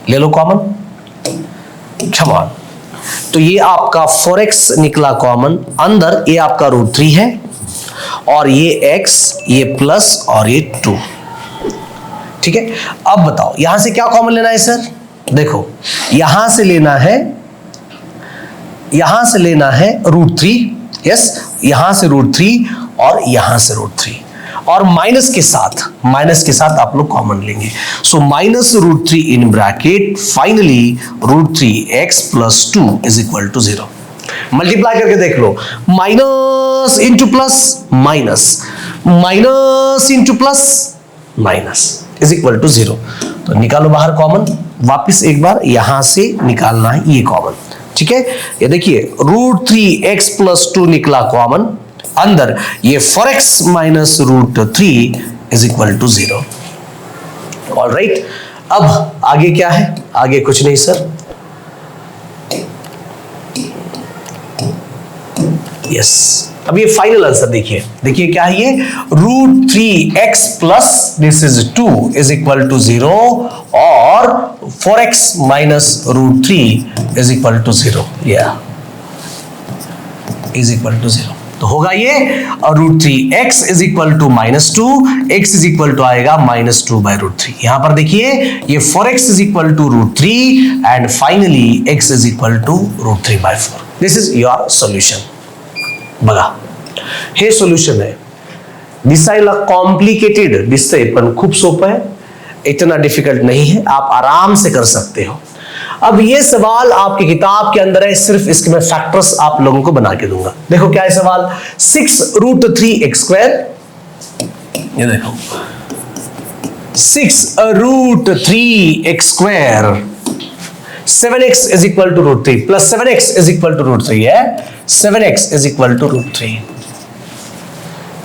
ले लो कॉमन, कॉमन, तो ये आपका 4x निकला कॉमन, अंदर ये आपका √3 है और ये x, ये प्लस और ये 2। ठीक है, अब बताओ यहां से क्या कॉमन लेना है सर, देखो यहां से लेना है, यहां से लेना है √3, यस, यहां से √3 और यहां से √3, और माइनस के साथ आप लोग कॉमन लेंगे, so -√3 in bracket, finally √3x plus 2 is equal to 0। Multiply करके देख लो, minus into plus minus, minus into plus minus is equal to 0। तो निकालो बाहर कॉमन, वापिस एक बार यहां से निकालना है ये कॉमन। ठीक है, ये देखिए √3x प्लस 2 निकला कॉमन, अंदर ये 4x minus √3 is equal to 0। Alright, अब आगे क्या है, आगे कुछ नहीं सर, यस, अब ये फाइनल आंसर देखिए, देखिए क्या है ये, √3x plus this is 2 is equal to 0 और 4x minus √3 is equal to 0, या इज इक्वल टू 0। तो होगा ये, और √3x is equal to -2, x is equal to आएगा -2/√3। यहां पर देखिए ये 4x is equal to √3 and finally x is equal to √3/4। This is your solution. बघा हे सोल्युशन आहे, दिसायला कॉम्प्लिकेटेड दिसतंय पण खूप सोपं है, इतना डिफिकल्ट नहीं है, आप आराम से कर सकते हो। अब ये सवाल आपकी किताब के अंदर है, सिर्फ इसके मैं फैक्टर्स आप लोगों को बना के दूंगा। देखो क्या है सवाल, 6√3x स्क्वायर ये देखो 6√3x², 7x is equal to √3 plus 7x is equal to √3 है, 7x is equal to √3.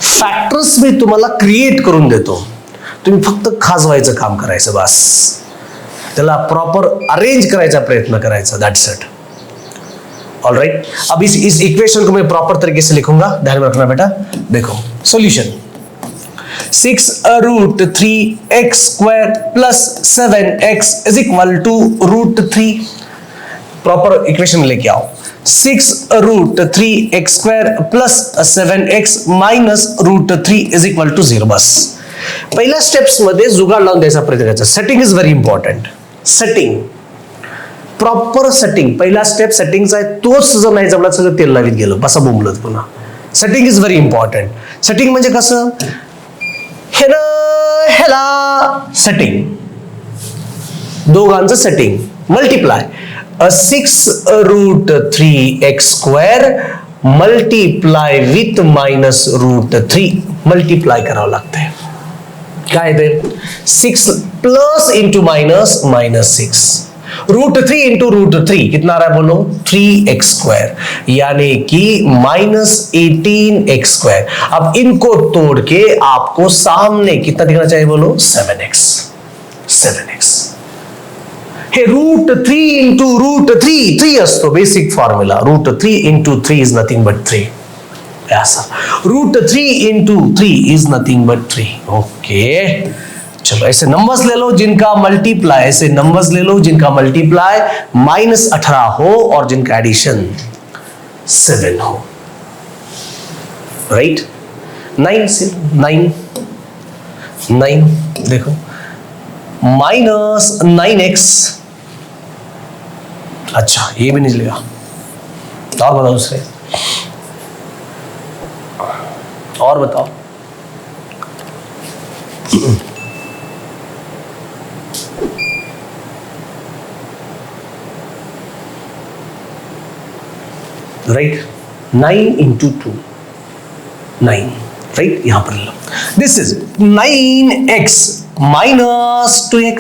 Factors मी तुम्हाला क्रिएट करून देतो, तुम्ही फक्त खाजवायचं काम करायचं, बस त्याला प्रॉपर अरेंज करायचा प्रयत्न करायचा, दैट्स इट. ऑल राइट, अब इस इक्वेशन को मैं प्रॉपर तरीके से लिखूंगा, ध्यान में रखना बेटा. देखो solution 6√3x² plus 7x is equal to √3. Proper equation लेके आओ. 6√3x² plus 7x minus √3 is equal to 0. बस पहिल्या स्टेप्स मध्ये जुगाड लावून द्यायचा प्रयत्न करायचा. Setting is very important. Setting, proper setting. पहिला स्टेप सेटिंगचा आहे, तोच जर नाही जमला सगळं तेल लावीत गेलं, बसा बोंबलत पुन्हा. Setting is very important. Setting म्हणजे कसं, ह्याला सेटिंग, दोघांचं setting. Multiply 6√3x² multiply with minus √3 multiply करावं लागतंय. काय ते 6 plus into minus minus 6, √3 into √3 कितना आ रहा है बोलो, 3x², यानी कि -18x². अब इनको तोड़ के आपको सामने कितना दिखना चाहिए बोलो, 7x. 7x हे √3 इंटू √3, 3 असतो basic formula. √3 into 3 is nothing but 3. ऐसा √3 into 3 is nothing but 3. Okay, चलो ऐसे नंबर्स ले लो जिनका मल्टीप्लाई, ऐसे नंबर्स ले लो जिनका मल्टीप्लाई -18 हो और जिनका एडिशन 7 हो. राइट, 9 से 9 देखो -9x. अच्छा ये भी नहीं चलेगा, और बताओ दूसरे, और बताओ. Right, 9 into 2 9. राइट, यहां पर लो, this is 9x minus 2x.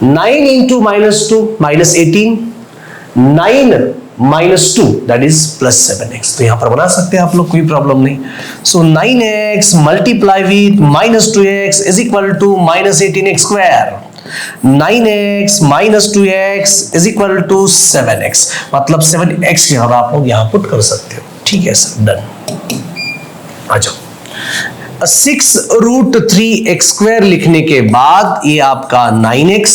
9 into -2 -18, 9 -2 that is +7x. तो यहां पर बना सकते हैं आप लोग, कोई प्रॉब्लम नहीं. So 9x multiply with -2x is equal to -18x². 9x minus 2x is equal to 7x, मतलब 7x की जगह आप लोग यहां पुट कर सकते हो. ठीक है सर, डन. आ जाओ. 6√3x² लिखने के बाद ये आपका 9x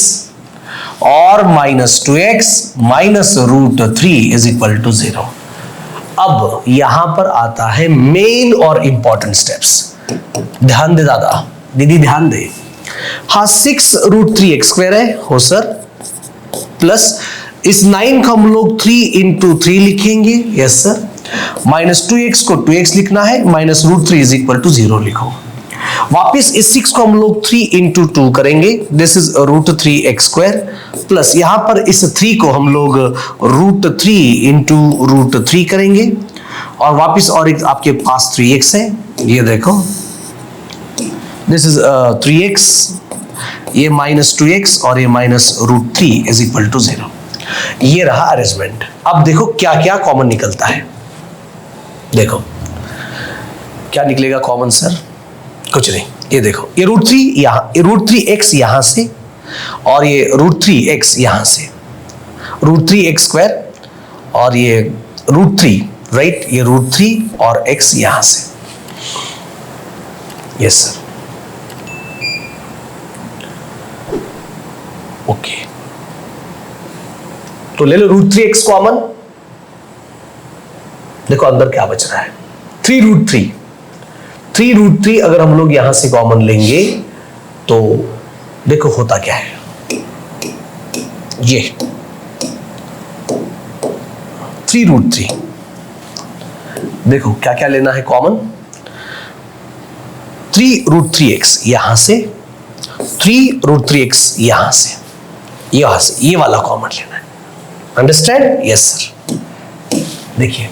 और -2x minus √3 is equal to 0. अब यहां पर आता है मेन और इंपॉर्टेंट स्टेप्स. ध्यान दे दादा, दीदी ध्यान दे. हाँ 6√3x² है, हो सर, प्लस इस 9 को हम लोग 3 इंटू 3 लिखेंगे. Yes sir. -2x को 2x लिखना है, माइनस √3 इज इक्वल टू 0 लिखो. वापिस इस 6 को हम लोग 3 इंटू 2 करेंगे, दिस इज √3x², प्लस यहां पर इस 3 को हम लोग √3 इंटू √3 करेंगे, और वापिस और एक आपके पास 3x है, ये देखो, दिस इज 3x, ये -2x और ये माइनस √3 इज इक्वल टू 0. ये रहा अरेंजमेंट. अब देखो क्या क्या कॉमन निकलता है. देखो क्या निकलेगा कॉमन सर, कुछ नहीं. ये देखो, ये √3 यहां, ये √3x यहां से, और ये √3x यहां से, √3x² और ये √3, राइट, ये √3 और x यहां से. Yes sir, okay. तो ले लो √3x कॉमन. देखो अंदर क्या बच रहा है, 3√3 अगर हम लोग यहां से कॉमन लेंगे तो देखो होता क्या है, ये 3√3. देखो क्या क्या लेना है कॉमन, 3√3x यहां से, 3√3x यहां से, ये वाला कॉमन लेना है. अंडरस्टैंड? Yes sir. देखिए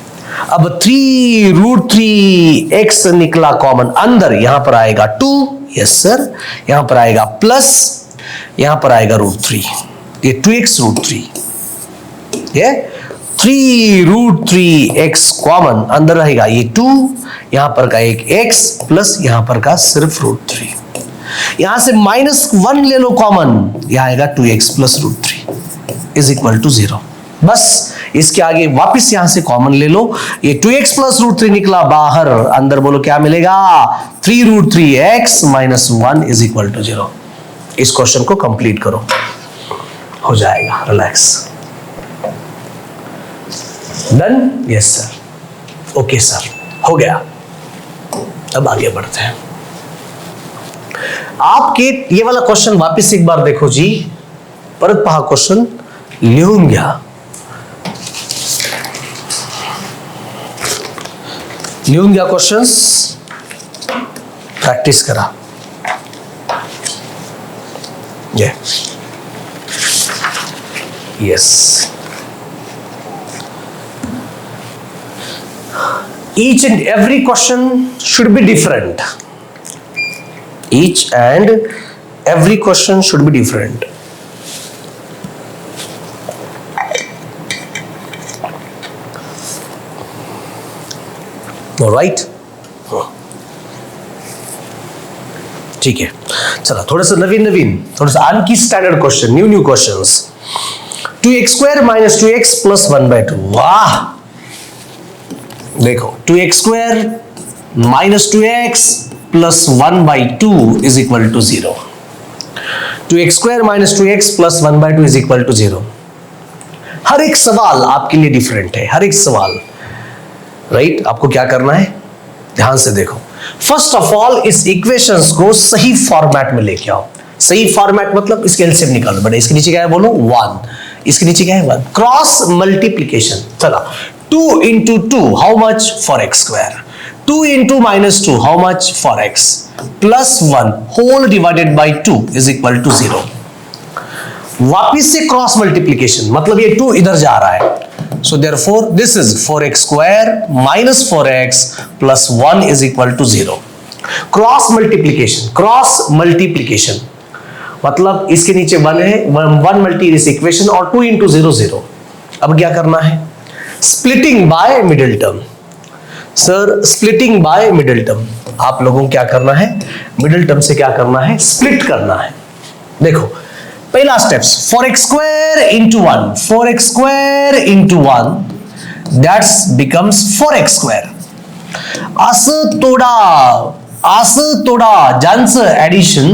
अब 3√3x निकला कॉमन, अंदर यहां पर आएगा 2, यस सर, यहां पर आएगा प्लस, यहां पर आएगा √3, ये 2x√3, ये 3√3x कॉमन, अंदर रहेगा ये 2, यहां पर का एक x प्लस यहां पर का सिर्फ √3, यहां से -1 ले लो कॉमन, यहां आएगा 2x plus √3 is equal to 0। बस इसके आगे वापस यहां से कॉमन ले लो, ये 2x प्लस √3 निकला बाहर, अंदर बोलो क्या मिलेगा, 3√3x minus 1 is equal to 0। इस क्वेश्चन को कंप्लीट करो, हो जाएगा, relax. Done? Yes sir, okay sir, हो गया। अब आगे बढ़ते हैं। आपके ये वाला क्वेश्चन वापस एक बार देखो जी, परत पहा क्वेश्चन लिहून घ्या, लिहून घ्या क्वेश्चन्स, प्रॅक्टिस करा। Yes, each and every question should be different. Each and every question should be different. All right? ठीक है, चला थोड़ा सा नवीन थोड़ा सा आणखी standard question, new questions. 2x² minus 2x plus 1/2, वाह, देखो 2x² minus 2x plus 1/2 is equal to 0। 2x² minus 2x plus 1/2 is equal to 0। हर एक सवाल आपके लिए डिफरेंट है, हर एक सवाल, राइट? आपको क्या करना है, ध्यान से देखो। फर्स्ट ऑफ ऑल इस इक्वेशंस को सही फॉर्मेट में लेके आओ। सही फॉर्मेट मतलब इसके एलसीएम निकालो, बट इसके नीचे क्या है बोलो, 1, इसके नीचे क्या है 1। क्रॉस मल्टीप्लीकेशन, चला 2 into 2 how much for x square, 2 into -2 how much for x, plus 1 whole divided by 2 is equal to 0। वापिस से क्रॉस मल्टीप्लीकेशन, मतलब ये 2 इधर जा रहा है, so therefore this is 4x square minus 4x plus 1 is equal to 0। Cross multiplication मतलब इसके नीचे 1 है, 1 मल्टी इस इक्वेशन और 2 into 0 0। अब क्या करना है, splitting by middle term. Sir splitting by middle term, आप लोगों को क्या करना है, मिडिल टर्म से क्या करना है, स्प्लिट करना है। देखो पहला steps, 4x square into 1, 4x square into 1 that becomes 4x square। असं तोडा ज्यांचं ऍडिशन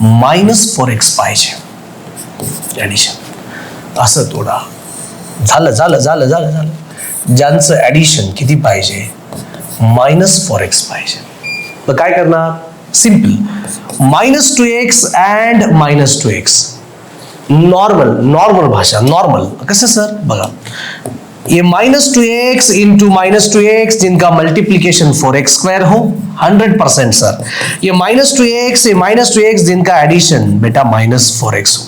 -4x पाहिजे, ऍडिशन असं तोडा, झालं ज्यांचं ऍडिशन किती पाहिजे, -4x पाहिजे। तर काय करणार, simple, -2x and -2x, normal भाषा, नॉर्मल कसं सर, बघा ये -2x इंटू -2x जिनका मल्टीप्लीकेशन 4x स्क्वायर हो, 100% सर। ये -2x जिनका एडिशन बेटा -4x हो।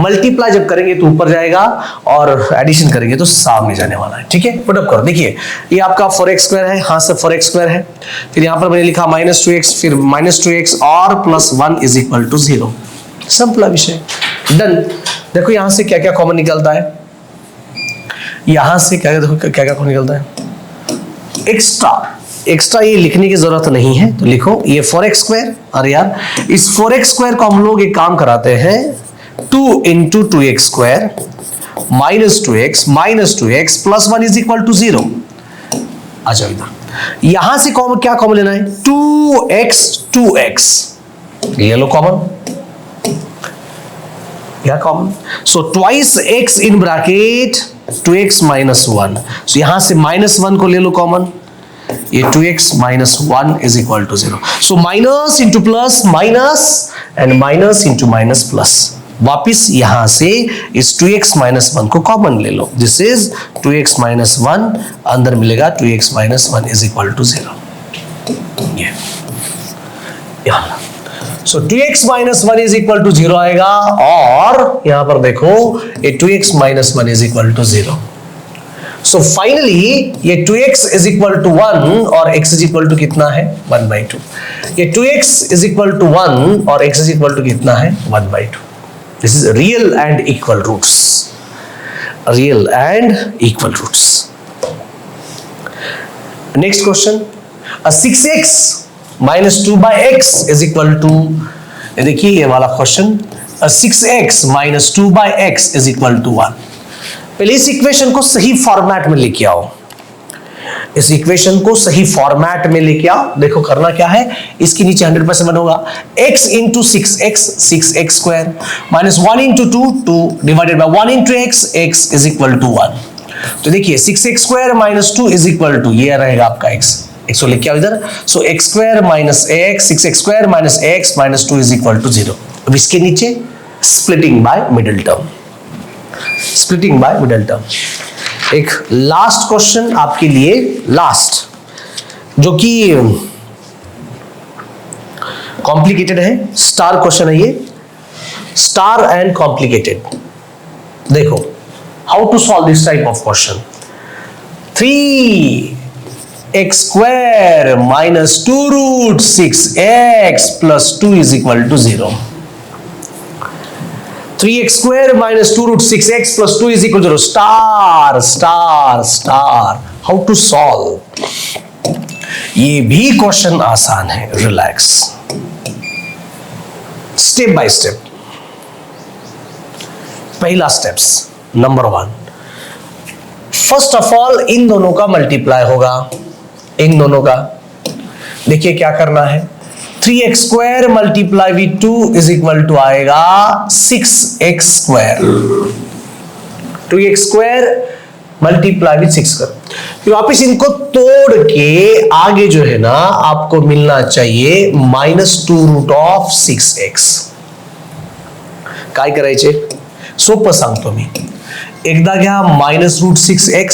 मल्टीप्लाई जब करेंगे तो ऊपर जाएगा और एडिशन करेंगे तो सामने जाने वाला है, ठीक है। पुटअप करो, देखिए ये आपका 4x स्क्वायर है, हाँ सर 4x स्क्वायर है, फिर यहां पर मैंने लिखा -2x, फिर -2x और +1 इज इक्वल टू 0। सिंपल विषय, डन। देखो यहां से क्या क्या कॉमन निकलता है, यहां से क्या देखो क्या क्या कॉमन निकलता है, एक्स्ट्रा ये लिखने की जरूरत नहीं है, तो लिखो ये 4x स्क्वायर, और यार इस 4x स्क्वायर को हम लोग एक काम कराते हैं, 2 into 2x square -2x plus 1 is equal to 0। आ जाओ इधर, यहां से कॉमन क्या कॉमन लेना है, 2x, ये लो कॉमन, क्या common, so twice x in bracket 2x minus 1, so यहां से -1 को ले लो कॉमन, ये 2x minus 1 is equal to 0, so minus into plus minus and minus into minus plus। वापिस यहां से इस 2x minus 1 को कॉमन ले लो, दिस इज 2x minus 1, अंदर मिलेगा 2x minus 1 is equal to 0। ये सो 2x minus 1 is equal to 0 आएगा, और यहां पर देखो ये 2x minus 1 is equal to 0। So finally ये 2x इज इक्वल टू 1 और x इज इक्वल टू कितना है 1/2। ये 2x इज इक्वल टू 1 और x इज इक्वल टू कितना है 1/2। This is real and equal roots, real and equal roots. Next question, 6x minus 2/x is equal to, देखिए ये वाला question, 6x minus 2/x is equal to 1। पहले इस equation को सही फॉर्मेट में लेके आओ, इस इक्वेशन को सही फॉर्मेट में लेके आओ। देखो करना क्या है, इसके नीचे 100% होगा x into 6x 6x square minus 1 into 2 divided by 1 into x is equal to 1। तो देखिए 6x square minus 2 is equal to, ये रहेगा आपका x को लेके आओ इधर। So x square minus x 6x square minus x minus 2 is equal to 0। अब इसके नीचे splitting by middle term, splitting by middle term. एक लास्ट क्वेश्चन आपके लिए, लास्ट, जो कि कॉम्प्लिकेटेड है, स्टार क्वेश्चन है ये, स्टार एंड कॉम्प्लिकेटेड। देखो how to solve this type of question. 3x square minus 2 root 6x plus 2 is equal to 0। 3x square minus 2 root 6x plus 2 is equal to 0। Star star star. How to solve, ये भी question आसान है, relax, step by step. पहला steps, number 1, first of all इन दोनों का multiply होगा, इन दोनों का। देखिए क्या करना है, 3x square multiply with 2 is equal to आएगा 6x square. 2x square multiply with 6 कर, फिर वापिस इनको तोड़ के आगे जो है ना आपको मिलना चाहिए -2 रूट ऑफ 6x। काय करायचे, सोपं सांगतो मी। एकदा घ्या -√6x,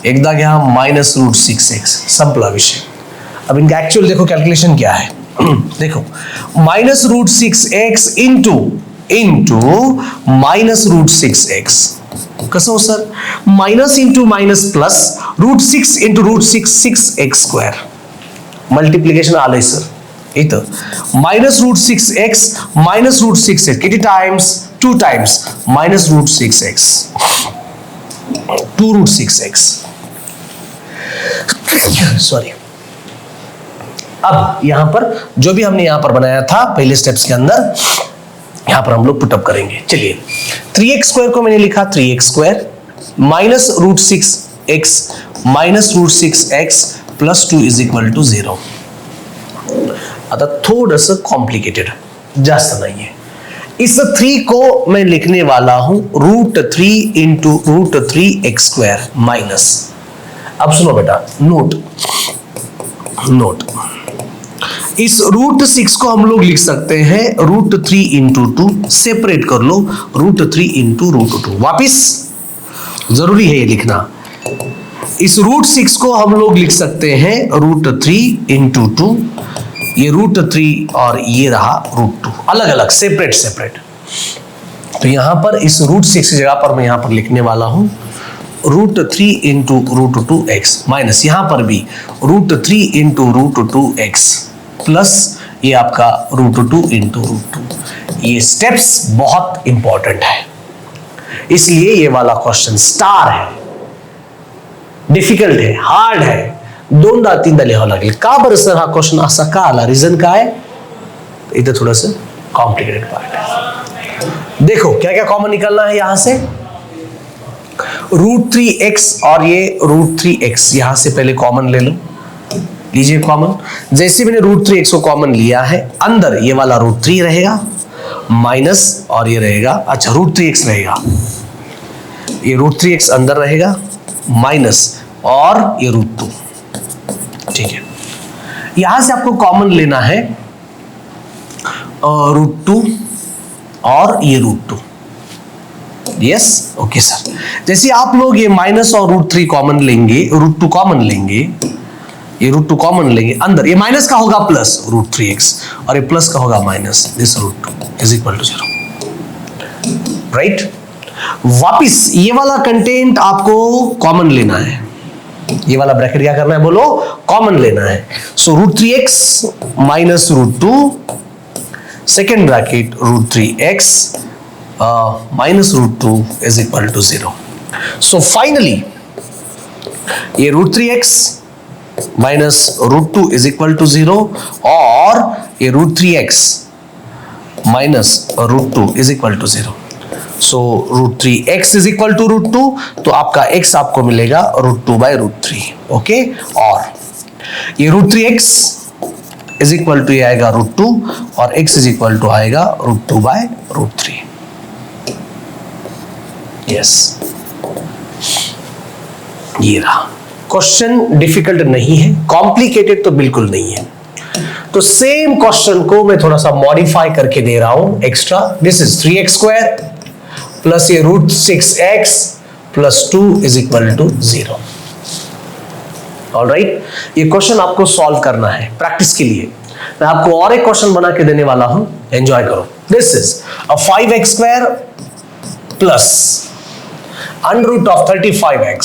एकदा घ्या -√6x, संपला विषय। अब इनका एक्चुअल देखो कैलकुलेशन क्या है, देखो -√6x इंटू -√6x कसं हो sir, minus into minus plus √6 into √6 6x square, multiplication आलंय सर इथं -√6x -√6x किती times, 2 times -√6x 2√6x, sorry. अब यहां पर जो भी हमने यहां पर बनाया था पहले स्टेप्स के अंदर, यहां पर हम लोग पुटअप करेंगे। चलिए 3x स्क्वायर को मैंने लिखा 3x square minus √6x minus √6x plus 2 is equal to 0। आता थोडंसं कॉम्प्लिकेटेड, जास्त नाहीये। इस 3 को मैं लिखने वाला हूं √3 इंटू √3x स्क्वायर माइनस, अब सुनो बेटा, नोट नोट, इस √6 को हम लोग लिख सकते हैं √3 इंटू 2, सेपरेट कर लो √3 इंटू √2, वापिस जरूरी है ये लिखना। इस √6 को हम लोग लिख सकते हैं √3 इंटू 2, ये √3 और ये रहा √2, अलग अलग सेपरेट सेपरेट। तो यहां पर इस √6 की जगह पर मैं यहां पर लिखने वाला हूं √3 इंटू √2x माइनस यहां पर भी √3 इंटू √2x प्लस ये आपका √2 इंटू √2। ये स्टेप्स बहुत इंपॉर्टेंट है, इसलिए ये वाला क्वेश्चन स्टार है, डिफिकल्ट है, हार्ड है, 2-3दा लिहावं लागेल। का बरं सर हा क्वेश्चन असा का आला, रिझन काय, इथं थोडंसं कॉम्प्लिकेटेड पार्ट है। देखो क्या क्या कॉमन निकलना है यहां से, √3x और ये √3x यहां से पहले कॉमन ले लो, लीजिए कॉमन। जैसे मैंने √3x को कॉमन लिया है, अंदर ये वाला √3 रहेगा माइनस और ये रहेगा, अच्छा √3x रहेगा, ये √3x अंदर रहेगा माइनस और ये √2, ठीक है। यहां से आपको कॉमन लेना है √2 और ये √2, यस ओके सर। जैसे आप लोग ये माइनस और √3 कॉमन लेंगे, √2 कॉमन लेंगे, ये √2 कॉमन लेंगे, अंदर ये माइनस का होगा प्लस √3x और ये प्लस का होगा minus this √2 is equal to 0, right. वापिस ये वाला कंटेंट आपको कॉमन लेना है, ये वाला ब्रैकेट क्या करना है बोलो, कॉमन लेना है। So √3x minus √2, second bracket √3x minus √2 is equal to 0। So finally ये √3x minus √2 is equal to 0 और ये √3x minus √2 is equal to 0। So √3x is equal to √2, तो आपका x आपको मिलेगा √2/√3। ओके, और ये √3x इज इक्वल टू ये आएगा √2 और x इज इक्वल टू आएगा √2/√3। यस, ये रहा। क्वेश्चन डिफिकल्ट नहीं है, कॉम्प्लिकेटेड तो बिल्कुल नहीं है। तो सेम क्वेश्चन को मैं थोड़ा सा मॉडिफाई करके दे रहा हूं extra. This is 3x² plus ये √6x plus 2 is equal to 0। Alright, ये क्वेश्चन आपको सॉल्व करना है प्रैक्टिस के लिए। मैं आपको और एक क्वेश्चन बना के देने वाला हूं, एंजॉय करो। This is a 5x² plus √35x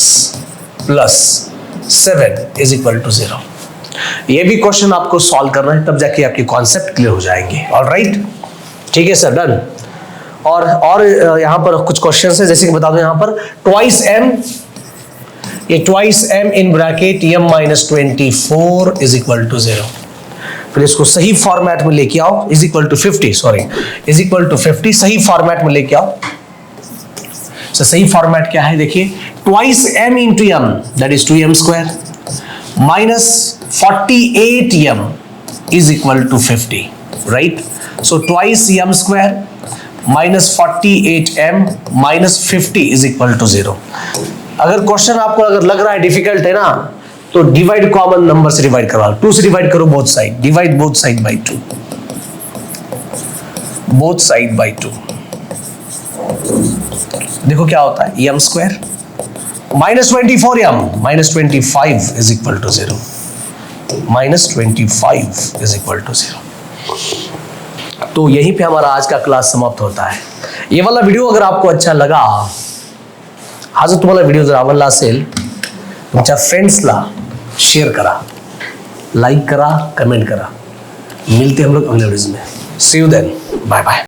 plus 7 is equal to 0। ये भी क्वेश्चन आपको सॉल्व करना है, तब जाके आपके कॉन्सेप्ट क्लियर हो जाएंगे। ऑलराइट, ठीक है सर, डन। और यहां पर कुछ क्वेश्चंस है, जैसे कि बता दूं यहां पर ट्वाइस m, ये twice m in bracket m minus 24 is equal to 0। फिर इसको सही फॉर्मेट में लेके आओ, is equal to 50, sorry is equal to 50 सही फॉर्मेट में लेके आओ। तो सही फॉर्मेट क्या है देखिए, twice m into m that is 2m² minus 48m is equal to 50, right. So twice m² minus 48m minus 50 is equal to 0। अगर क्वेश्चन आपको अगर लग रहा है डिफिकल्ट है ना, तो डिवाइड कॉमन नंबर से डिवाइड करवा, 2 से डिवाइड करो both side, divide both side by 2, both side by 2। देखो क्या होता है, m² minus 24m minus 25 is equal to 0, minus 25 is equal to 0। तो यहीं पे हमारा आज का क्लास समाप्त होता है। ये वाला वीडियो अगर आपको अच्छा लगा, हा जो तुम्हाला व्हिडिओ जर आवडला असेल, तुमच्या फ्रेंड्सला शेयर करा, लाइक करा, कमेंट करा। मिलते हैं हम लोग अगले वीडियोज में। सी यू देन, बाय बाय।